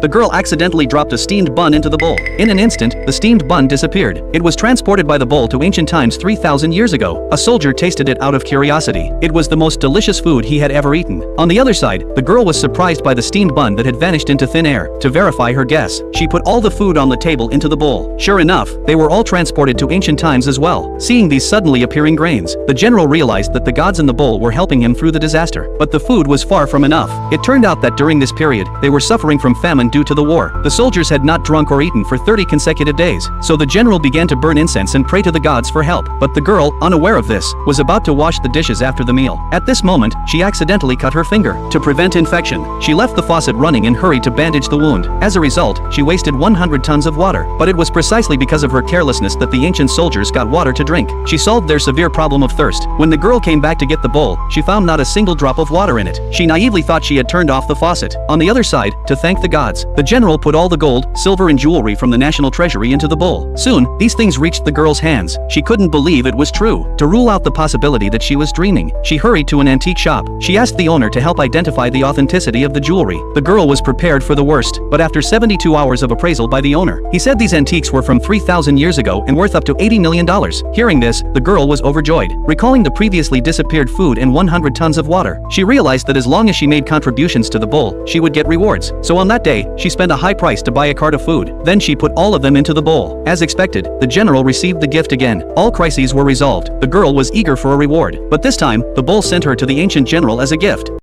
The girl accidentally dropped a steamed bun into the bowl. In an instant, the steamed bun disappeared. It was transported by the bowl to ancient times 3,000 years ago. A soldier tasted it out of curiosity. It was the most delicious food he had ever eaten. On the other side, the girl was surprised by the steamed bun that had vanished into thin air. To verify her guess, she put all the food on the table into the bowl. Sure enough, they were all transported to ancient times as well. Seeing these suddenly appearing grains, the general realized that the gods in the bowl were helping him through the disaster. But the food was far from enough. It turned out that during this period, they were suffering from famine due to the war. The soldiers had not drunk or eaten for 30 consecutive days, so the general began to burn incense and pray to the gods for help. But the girl, unaware of this, was about to wash the dishes after the meal. At this moment, she accidentally cut her finger. To prevent infection, she left the faucet running and hurried to bandage the wound. As a result, she wasted 100 tons of water. But it was precisely because of her carelessness that the ancient soldiers got water to drink. She solved their severe problem of thirst. When the girl came back to get the bowl, she found not a single drop of water in it. She naively thought she had turned off the faucet. On the other side, to thank the gods, the general put all the gold, silver and jewelry from the national treasury into the bowl. Soon, these things reached the girl's hands. She couldn't believe it was true. To rule out the possibility that she was dreaming, she hurried to an antique shop. She asked the owner to help identify the authenticity of the jewelry. The girl was prepared for the worst, but after 72 hours of appraisal by the owner, he said these antiques were from 3,000 years ago and worth up to $80 million. Hearing this, the girl was overjoyed. Recalling the previously disappeared food and 100 tons of water, she realized that as long as she made contributions to the bowl, she would get rewards. So on that day, she spent a high price to buy a cart of food. Then she put all of them into the bowl. As expected, the general received the gift again. All crises were resolved. The girl was eager for a reward, but this time, the bowl sent her to the ancient general as a gift.